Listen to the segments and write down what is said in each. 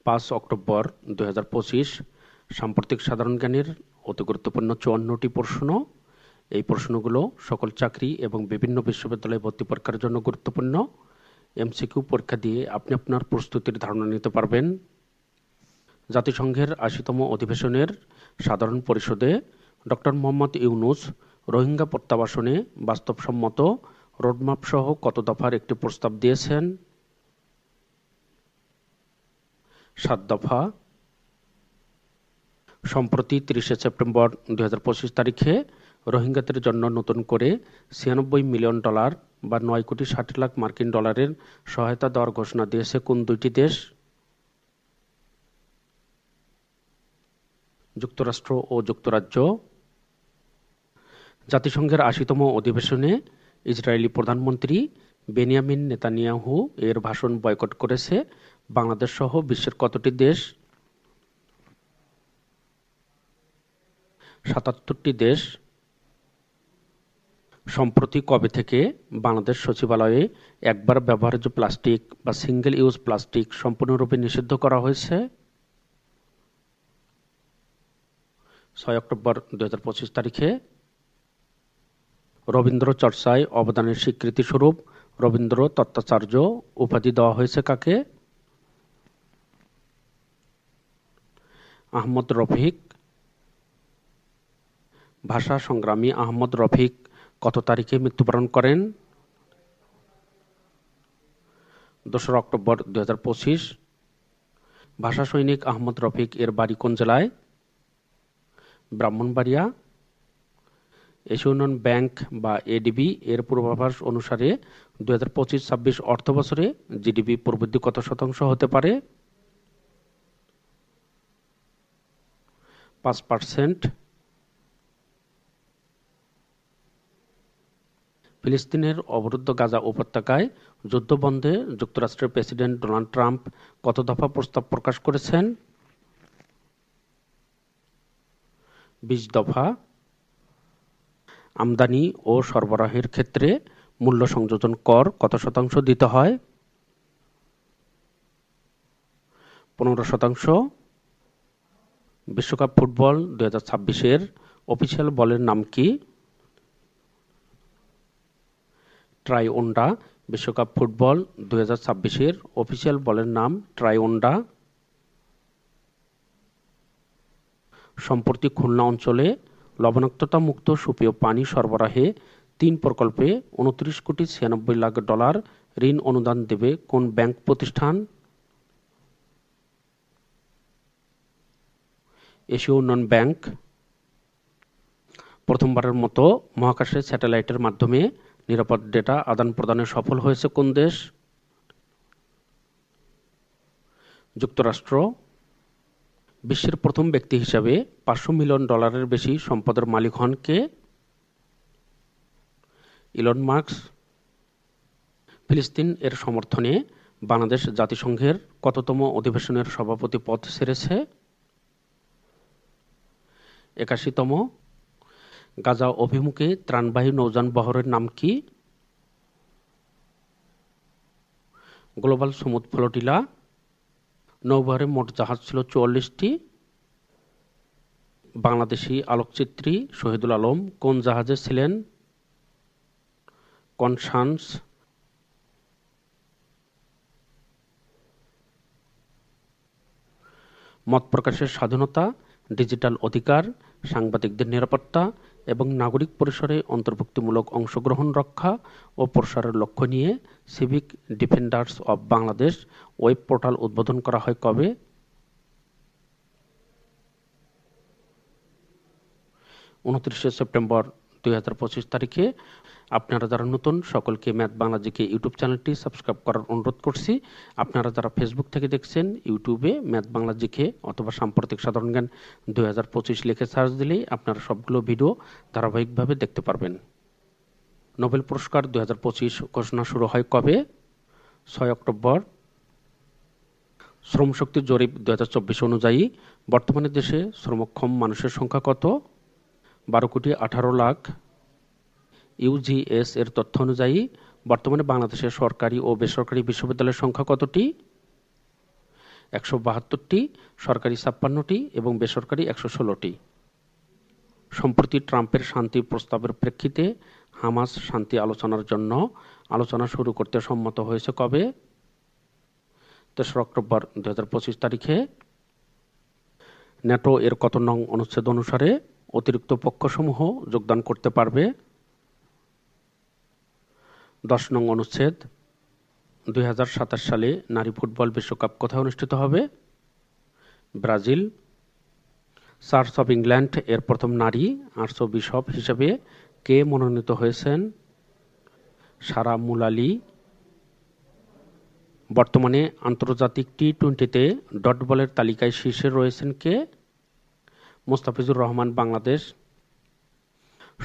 5 October 2025 সাম্প্রতিক সাধারণ জ্ঞানের অতি গুরুত্বপূর্ণ 54টি প্রশ্ন। এই প্রশ্নগুলো সকল চাকরি এবং বিভিন্ন বিশ্ববিদ্যালয়ে ভর্তি পরীক্ষার জন্য গুরুত্বপূর্ণ। এমসিকিউ পরীক্ষা দিয়ে আপনি আপনার প্রস্তুতির ধারণা নিতে পারবেন। জাতিসংঘের 80তম অধিবেশনের সাধারণ পরিষদে ডক্টর মোহাম্মদ ইউনূস রোহিঙ্গা প্রত্যাবাসনে বাস্তবসম্মত রোডম্যাপ সহ কত দফার একটি প্রস্তাব দিয়েছেন? 7 দফা। সম্প্রতি 30 সেপ্টেম্বর 2025 তারিখে রোহিঙ্গাদের জন্য নতুন করে $96 মিলিয়ন বা 9 কোটি 60 লাখ মার্কিন ডলারের সহায়তা দেওয়ার ঘোষণা দিয়েছে কোন দুইটি দেশ? যুক্তরাষ্ট্র ও যুক্তরাজ্য। জাতিসংঘের 80তম অধিবেশনে ইসরায়েলি প্রধানমন্ত্রী বেনিয়ামিন নেতানিয়াহু এর ভাষণ বয়কট করেছে বাংলাদেশ সহ বিশ্বের কতটি দেশ? 77টি দেশ। সম্প্রতি কবে থেকে বাংলাদেশ সচিবালয়ে একবার ব্যবহার্য প্লাস্টিক বা সিঙ্গেল ইউজ প্লাস্টিক সম্পূর্ণরূপে নিষিদ্ধ করা হয়েছে? 6 অক্টোবর 2025 তারিখে। রবীন্দ্র চর্চায় অবদানের স্বীকৃতিস্বরূপ রবীন্দ্র তত্ত্বাচার্য উপাধি দেওয়া হয়েছে কাকে? আহমদ রফিক। ভাষা সংগ্রামী আহমদ রফিক কত তারিখে মৃত্যুবরণ করেন? 2 অক্টোবর 2025। ভাষা সৈনিক আহমদ রফিক এর বাড়ি কোন জেলায়? ব্রাহ্মণবাড়িয়া। এশিয়া উন্নয়ন ব্যাংক বা এডিবি এর পূর্বাভাস অনুসারে 2025-26 অর্থবছরে জিডিপি প্রবৃদ্ধি কত শতাংশ হতে পারে? 5%। ফিলিস্তিনের অবরুদ্ধ গাজা উপত্যকায় যুদ্ধবন্ধে যুক্তরাষ্ট্রের প্রেসিডেন্ট ডোনাল্ড ট্রাম্প কত দফা প্রস্তাব প্রকাশ করেছেন? 20 দফা। আমদানি ও সরবরাহের ক্ষেত্রে মূল্য সংযোজন কর কত শতাংশ দিতে হয়? 15%। বিশ্বকাপ ফুটবল 2026-এর অফিসিয়াল বলের নাম কি? ট্রাইওন্ডা। বিশ্বকাপ ফুটবল 2026-এর অফিসিয়াল বলের নাম ট্রাইওন্ডা। সম্প্রতি খুলনা অঞ্চলে লবণাক্ততা মুক্ত সুপেয় পানি সরবরাহে 3 প্রকল্পে $29 কোটি 96 লাখ ঋণ অনুদান দেবে কোন ব্যাংক প্রতিষ্ঠান? এশীয় উন্নয়ন ব্যাংক। প্রথমবারের মতো মহাকাশে স্যাটেলাইটের মাধ্যমে নিরাপদ ডেটা আদান প্রদানে সফল হয়েছে কোন দেশ? যুক্তরাষ্ট্র। বিশ্বের প্রথম ব্যক্তি হিসাবে $500 মিলিয়ন বেশি সম্পদের মালিক হন কে? Elon Musk. ফিলিস্তিন এর সমর্থনে বাংলাদেশ জাতিসংঘের কততম অধিবেশনের সভাপতি পদ ছেড়েছে? 81তম। গাজা অভিমুখে ত্রাণবাহী নৌযান বহরের নাম কি? গ্লোবাল সমুদ্র ফ্লোটিলা। নৌবহরে মোট জাহাজ ছিল 44টি। বাংলাদেশি আলোকচিত্রী শহীদুল আলম কোন জাহাজে ছিলেন? কনসান্স। মত প্রকাশের স্বাধীনতা, ডিজিটাল অধিকার, সাংবাদিকদের নিরাপত্তা এবং নাগরিক পরিসরে অন্তর্ভুক্তিমূলক অংশগ্রহণ রক্ষা ও প্রসারের লক্ষ্য নিয়ে civic defenders of Bangladesh web portal উদ্বোধন করা হয় কবে? 29 সেপ্টেম্বর 2025 তারিখে। আপনারা যারা নতুন সকলকে ম্যাথ বাংলা জিকে ইউটিউব চ্যানেলটি সাবস্ক্রাইব করার অনুরোধ করছি। আপনারা যারা ফেসবুক থেকে দেখছেন ইউটিউবে ম্যাথ বাংলা জিকে অথবা সাম্প্রতিক সাধারণ জ্ঞান 2025 লিখে সার্চ দিলেই আপনারা সবগুলো ভিডিও ধারাবাহিকভাবে দেখতে পারবেন। নোবেল পুরস্কার 2025 ঘোষণা শুরু হয় কবে? 6 অক্টোবর। শ্রমশক্তি জরিপ 2024 অনুযায়ী বর্তমানে দেশে শ্রমক্ষম মানুষের সংখ্যা কত? 12 কোটি 18 লাখ। ইউজিএস এর তথ্য অনুযায়ী বর্তমানে বাংলাদেশের সরকারি ও বেসরকারি বিশ্ববিদ্যালয়ের সংখ্যা কতটি? 172টি, সরকারি 56টি এবং বেসরকারি 116টি। সম্প্রতি ট্রাম্পের শান্তি প্রস্তাবের প্রেক্ষিতে হামাস শান্তি আলোচনার জন্য আলোচনা শুরু করতে সম্মত হয়েছে কবে? 3 অক্টোবর 2025 তারিখে। ন্যাটো এর কত নং অনুচ্ছেদ অনুসারে অতিরিক্ত পক্ষসমূহ যোগদান করতে পারবে? 10 নং অনুচ্ছেদ। 2027 সালে নারী ফুটবল বিশ্বকাপ কোথায় অনুষ্ঠিত হবে? ব্রাজিল। চার্চ অব ইংল্যান্ড এর প্রথম নারী আর্চবিশপ হিসেবে কে মনোনীত হয়েছেন? সারা মুলালি। বর্তমানে আন্তর্জাতিক টি-20তে ডট বলের তালিকায় শীর্ষে রয়েছেন কে? মোস্তাফিজুর রহমান, বাংলাদেশ।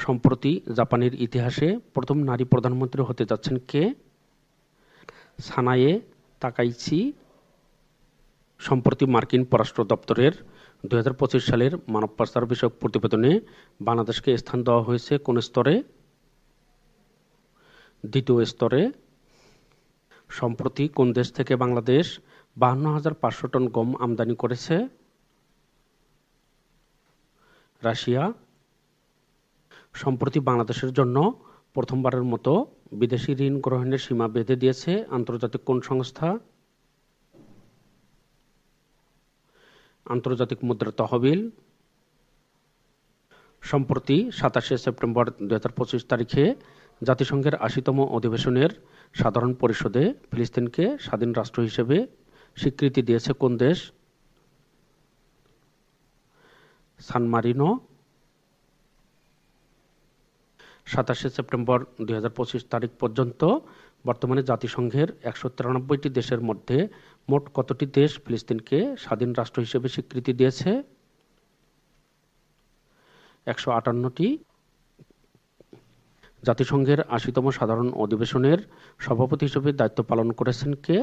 সম্প্রতি জাপানের ইতিহাসে প্রথম নারী প্রধানমন্ত্রী হতে যাচ্ছেন কে? Sanae Takaichi. সম্প্রতি মার্কিন পররাষ্ট্র দপ্তরের 2025 সালের মানব পাচার বিষয়ক প্রতিবেদনে বাংলাদেশকে স্থান দেওয়া হয়েছে কোন স্তরে? 2য় স্তরে। সম্প্রতি কোন দেশ থেকে বাংলাদেশ 52,500 টন গম আমদানি করেছে? রাশিয়া। সম্প্রতি বাংলাদেশের জন্য প্রথমবারের মতো বিদেশি ঋণ গ্রহণের সীমা বেঁধে দিয়েছে আন্তর্জাতিক কোন সংস্থা? আন্তর্জাতিক মুদ্রা তহবিল। সম্প্রতি 27 সেপ্টেম্বর 2025 তারিখে জাতিসংঘের 80তম অধিবেশনের সাধারণ পরিষদে ফিলিস্তিনকে স্বাধীন রাষ্ট্র হিসেবে স্বীকৃতি দিয়েছে কোন দেশ? সান মারিনো। 27 সেপ্টেম্বর 2025 তারিখ পর্যন্ত বর্তমানে জাতিসংঘের 193টি দেশের মধ্যে মোট কতটি দেশ ফিলিস্তিনকে স্বাধীন রাষ্ট্র হিসেবে স্বীকৃতি দিয়েছে? 158টি। জাতিসংঘের 80তম সাধারণ অধিবেশনের সভাপতি হিসেবে দায়িত্ব পালন করেছেন কে?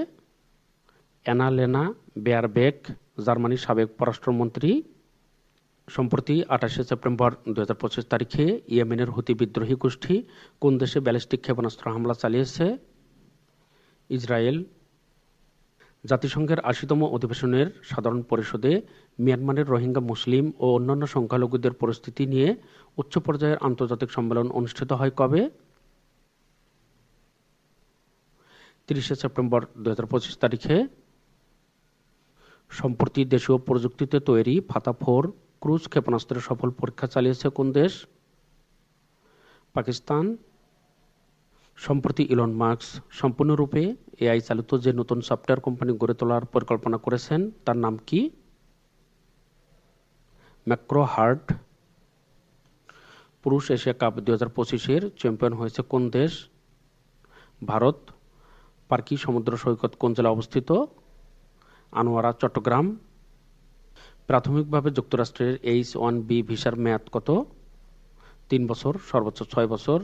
অ্যানালেনা বেয়ারবেক, জার্মানির সাবেক পররাষ্ট্রমন্ত্রী। সম্প্রতি 28 সেপ্টেম্বর 2025 তারিখে ইয়েমেনের হুতি বিদ্রোহী গোষ্ঠী কোন দেশে ব্যালিস্টিক ক্ষেপণাস্ত্র হামলা চালিয়েছে? ইসরায়েল। জাতিসংঘের 80তম অধিবেশনের সাধারণ পরিষদে মিয়ানমারের রোহিঙ্গা মুসলিম ও অন্যান্য সংখ্যালঘুদের পরিস্থিতি নিয়ে উচ্চ পর্যায়ের আন্তর্জাতিক সম্মেলন অনুষ্ঠিত হয় কবে? 30 সেপ্টেম্বর 2025 তারিখে। সম্প্রতি দেশীয় প্রযুক্তিতে তৈরি ফাতা-4 ক্রুজ ক্ষেপণাস্ত্রের সফল পরীক্ষা চালিয়েছে কোন দেশ? পাকিস্তান। সম্প্রতি ইলন মাস্ক সম্পূর্ণরূপে এআই চালিত যে নতুন সফটওয়্যার কোম্পানি গড়ে তোলার পরিকল্পনা করেছেন তার নাম কি? Macro heart. পুরুষ এশিয়া কাপ 2025-এর চ্যাম্পিয়ন হয়েছে কোন দেশ? ভারত। পার্কি সমুদ্র সৈকত কোন জেলায় অবস্থিত? আনোয়ারা, চট্টগ্রাম। প্রাথমিকভাবে যুক্তরাষ্ট্রের H-1B ভিসার মেয়াদ কত? 3 বছর, সর্বোচ্চ 6 বছর।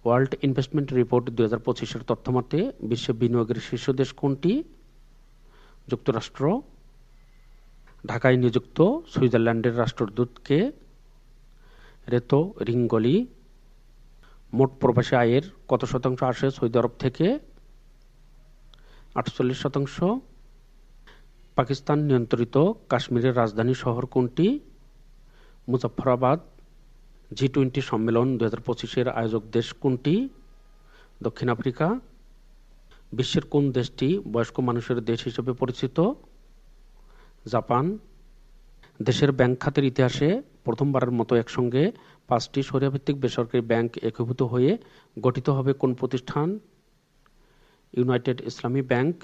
ওয়ার্ল্ড ইনভেস্টমেন্ট রিপোর্ট 2025-এর তথ্যমতে বিশ্বে বিনিয়োগের শীর্ষ দেশ কোনটি? যুক্তরাষ্ট্র। ঢাকায় নিযুক্ত সুইজারল্যান্ডের রাষ্ট্রদূত কে? রেতো রিঙ্গলি। মোট প্রবাসী আয়ের কত শতাংশ আসে সৌদি আরব থেকে? 48%। পাকিস্তান নিয়ন্ত্রিত কাশ্মীরের রাজধানী শহর কোনটি? মুজফ্ফরাবাদ। G20 সম্মেলন 2025-এর আয়োজক দেশ কোনটি? দক্ষিণ আফ্রিকা। বিশ্বের কোন দেশটি বয়স্ক মানুষের দেশ হিসেবে পরিচিত? জাপান। দেশের ব্যাংক খাতের ইতিহাসে প্রথমবারের মতো একসঙ্গে 5টি শরিয়াভিত্তিক বেসরকারি ব্যাংক একীভূত হয়ে গঠিত হবে কোন প্রতিষ্ঠান? ইউনাইটেড ইসলামী ব্যাংক।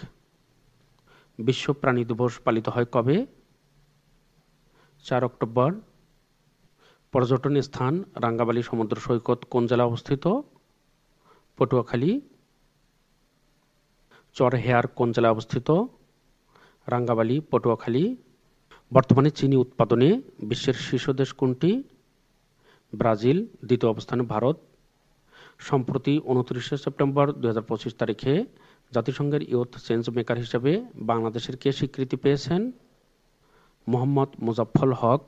বিশ্ব প্রাণী দিবস পালিত হয় কবে? 4 অক্টোবর। পর্যটন স্থান রাঙ্গাবালী সমুদ্র সৈকত কোন জেলায় অবস্থিত? পটুয়াখালী। চরহেয়ার কোন জেলায় অবস্থিত? রাঙ্গাবালী, পটুয়াখালী। বর্তমানে চিনি উৎপাদনে বিশ্বের শীর্ষ দেশ কোনটি? ব্রাজিল। দ্বিতীয় অবস্থানে ভারত। সম্প্রতি 29 সেপ্টেম্বর 2025 তারিখে জাতিসংঘের ইয়ুথ চেঞ্জ মেকার হিসেবে বাংলাদেশের কে স্বীকৃতি পেয়েছেন? মোহাম্মদ মুজাফফর হক।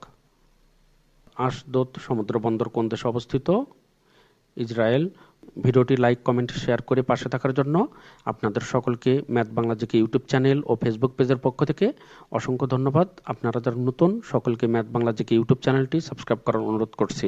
আশদোদ সমুদ্র বন্দর কোন দেশে অবস্থিত? ইসরায়েল। ভিডিওটি লাইক, কমেন্ট, শেয়ার করে পাশে থাকার জন্য আপনাদের সকলকে math Bangla GK YouTube channel ও ফেসবুক পেজের পক্ষ থেকে অসংখ্য ধন্যবাদ। আপনারা যারা নতুন সকলকে ম্যাথ বাংলা জিকে ইউটিউব চ্যানেলটি সাবস্ক্রাইব করার অনুরোধ করছি।